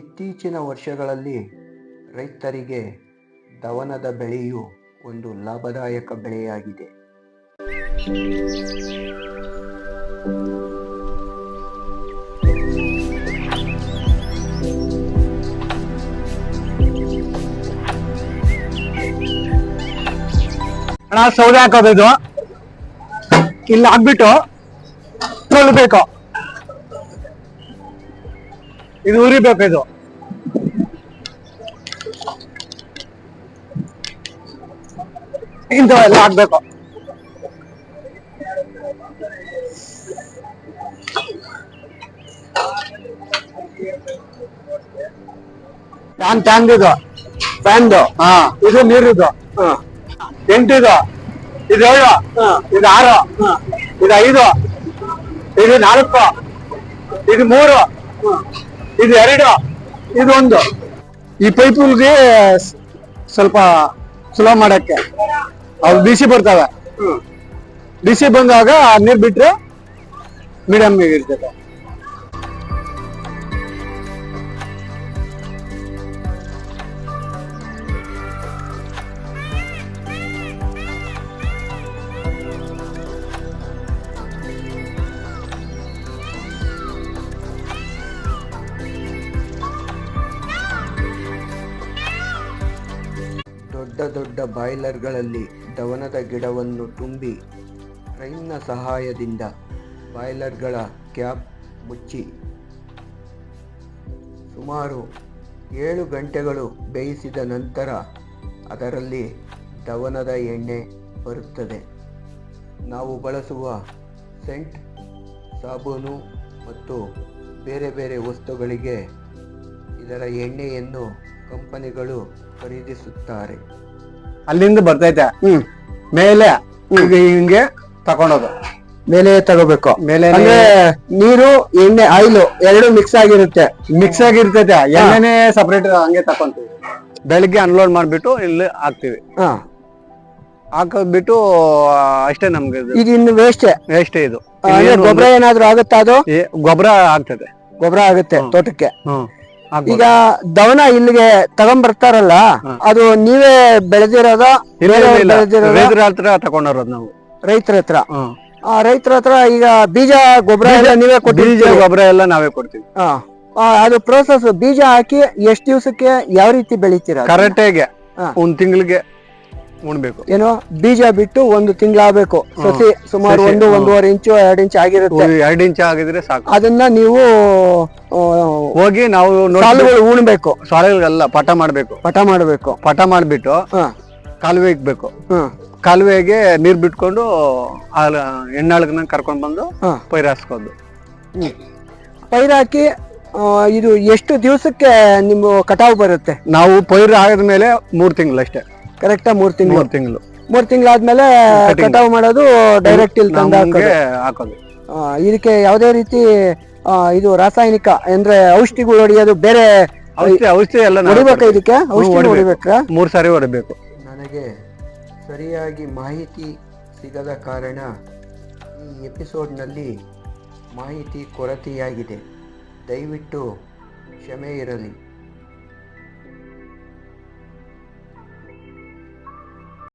ಇತ್ತೀಚಿನ ವರ್ಷಗಳಲ್ಲಿ ರೈತರಿಗೆ ದವನದ ಬೆಳೆಯು ಒಂದು ಲಾಭದಾಯಕ ಬೆಳೆಯಾಗಿದೆ. ಸೌದೆ ಹಾಕೋದು ಇಲ್ಲಿ ಹಾಕ್ಬಿಟ್ಟು ತೊಳ್ಬೇಕು, ಇದು ಉರಿಬೇಕು, ಇದು ಇಂಥವೆಲ್ಲ ಹಾಕ್ಬೇಕು. ಟ್ಯಾಂಕ್ ಫ್ಯಾನ್ದು, ಇದು ನೀರಿದು 8, ಇದು 7, ಇದು 6, ಇದು 5, ಇದು 4, ಇದು 3, ಇದು 2, ಇದು 1. ಈ ಪೈಪ್ಗೆ ಸ್ವಲ್ಪ ಸ್ಲೋ ಮಾಡಕ್ಕೆ ಅವು ಬಿಸಿ ಬರ್ತವೆ. ಬಿಸಿ ಬಂದಾಗ ನೀರ್ ಬಿಟ್ರೆ ಮೀಡಿಯಂ ಇರ್ತದೆ. ದೊಡ್ಡ ದೊಡ್ಡ ಬಾಯ್ಲರ್ಗಳಲ್ಲಿ ದವನದ ಗಿಡವನ್ನು ತುಂಬಿ ಟ್ರೈನ್ನ ಸಹಾಯದಿಂದ ಬಾಯ್ಲರ್ಗಳ ಕ್ಯಾಪ್ ಮುಚ್ಚಿ ಸುಮಾರು 7 ಗಂಟೆಗಳು ಬೇಯಿಸಿದ ನಂತರ ಅದರಲ್ಲಿ ದವನದ ಎಣ್ಣೆ ಬರುತ್ತದೆ. ನಾವು ಬಳಸುವ ಸೆಂಟ್, ಸಾಬೂನು ಮತ್ತು ಬೇರೆ ಬೇರೆ ವಸ್ತುಗಳಿಗೆ ಇದರ ಎಣ್ಣೆಯನ್ನು ಕಂಪನಿಗಳು ಖರೀದಿಸುತ್ತಾರೆ. ಅಲ್ಲಿಂದ ಬರ್ತೈತೆ ಮೇಲೆ ಹಿಂಗೆ ತಗೊಂಡೋದು ಮೇಲೆ ತಗೋಬೇಕು. ಮೇಲೆ ನೀರು, ಎಣ್ಣೆ, ಆಯಿಲ್ ಎರಡು ಮಿಕ್ಸ್ ಆಗಿರ್ತೈತೆ. ಎಣ್ಣೆನೆ ಸಪರೇಟ್ ಹಂಗೆ ತಕೊಂತೀವಿ. ಬೆಳಿಗ್ಗೆ ಅನ್ಲೋಡ್ ಮಾಡ್ಬಿಟ್ಟು ಇಲ್ಲಿ ಹಾಕ್ತಿವಿ. ಹಾಕೋದ್ಬಿಟ್ಟು ಅಷ್ಟೇ. ನಮ್ಗೆ ಇದು ಇನ್ನು ವೇಸ್ಟ್ ಇದು. ಗೊಬ್ಬರ ಏನಾದ್ರು ಆಗುತ್ತಾ? ಅದು ಗೊಬ್ಬರ ಆಗ್ತದೆ, ಗೊಬ್ಬರ ಆಗುತ್ತೆ ತೋಟಕ್ಕೆ. ಈಗ ದವನ ಇಲ್ಲಿಗೆ ತಗೊಂಡ್ಬರ್ತಾರಲ್ಲ, ಅದು ನೀವೇ ಬೆಳೆದಿರೋದ? ರೈತರ ಹತ್ರ ತಗೊಂಡಿರೋದು ನಾವು. ರೈತರ ಹತ್ರ ಈಗ ಬೀಜ, ಗೊಬ್ಬರ ಎಲ್ಲ ನೀವೇ ಕೊಡ್ತೀವಿ? ಗೊಬ್ಬರ ಎಲ್ಲ ನಾವೇ ಕೊಡ್ತೀವಿ. ಅದು ಪ್ರೋಸೆಸ್, ಬೀಜ ಹಾಕಿ ಎಷ್ಟು ದಿವಸಕ್ಕೆ ಯಾವ ರೀತಿ ಬೆಳಿತೀರಾ? ಕರೆಕ್ಟಾಗಿ 1 ತಿಂಗಳಿಗೆ ಉಣ್ಬೇಕು. ಏನೋ ಬೀಜ ಬಿಟ್ಟು 1 ತಿಂಗಳಾಗಬೇಕು. ಸಸಿ ಸುಮಾರು 1-1.5 ಇಂಚು 2 ಇಂಚು ಆಗಿರುತ್ತೆ. 2 ಇಂಚು ಆಗಿದ್ರೆ ಸಾಕು. ಅದನ್ನ ನೀವು ಹೋಗಿ ನಾವು ಉಣ್ಬೇಕು. ಸಾಲುಗಳೆಲ್ಲ ಪಟ ಮಾಡ್ಬೇಕು. ಪಟ ಮಾಡ್ಬಿಟ್ಟು ಕಾಲುವೆ ಇಕ್ಬೇಕು. ಕಾಲುವೆಗೆ ನೀರ್ ಬಿಟ್ಕೊಂಡು ಹೆಣ್ಣಾಳ್ಗನ್ನ ಕರ್ಕೊಂಡ್ ಬಂದು ಪೈರ್ ಹಾಸ್ಕೋದು. ಪೈರ್ ಹಾಕಿ ಇದು ಎಷ್ಟು ದಿವಸಕ್ಕೆ ನಿಮ್ಮ ಕಟಾವು ಬರುತ್ತೆ? ನಾವು ಪೈರ್ ಆದ್ಮೇಲೆ 3 ತಿಂಗಳು ಅಷ್ಟೇ. ಕರೆಕ್ಟಾ? 3 ತಿಂಗಳು. 3 ತಿಂಗಳಾದ್ಮೇಲೆ ಕಟಾವು ಮಾಡೋದು, ಡೈರೆಕ್ಟ್ ಇಲ್ಲಿ ತಂದು ಹಾಕೋದು. ಇದಕ್ಕೆ ಯಾವುದೇ ರೀತಿ ಇದು ರಾಸಾಯನಿಕ ಅಂದ್ರೆ ಔಷಧಿಗಳು ಹೊಡೆಯೋದು, ಬೇರೆ ಔಷಧಿ ಎಲ್ಲ ಹೊಡಿಬೇಕಾ? ಇದಕ್ಕೆ ಔಷಧಿ ಹೊಡಿಬೇಕಾ? 3 ಸಾರಿ ಹೊಡಿಬೇಕು. ನನಗೆ ಸರಿಯಾಗಿ ಮಾಹಿತಿ ಸಿಗದ ಕಾರಣ ಈ ಎಪಿಸೋಡ್ನಲ್ಲಿ ಮಾಹಿತಿ ಕೊರತೆಯಾಗಿದೆ. ದಯವಿಟ್ಟು ಕ್ಷಮೆ ಇರಲಿ.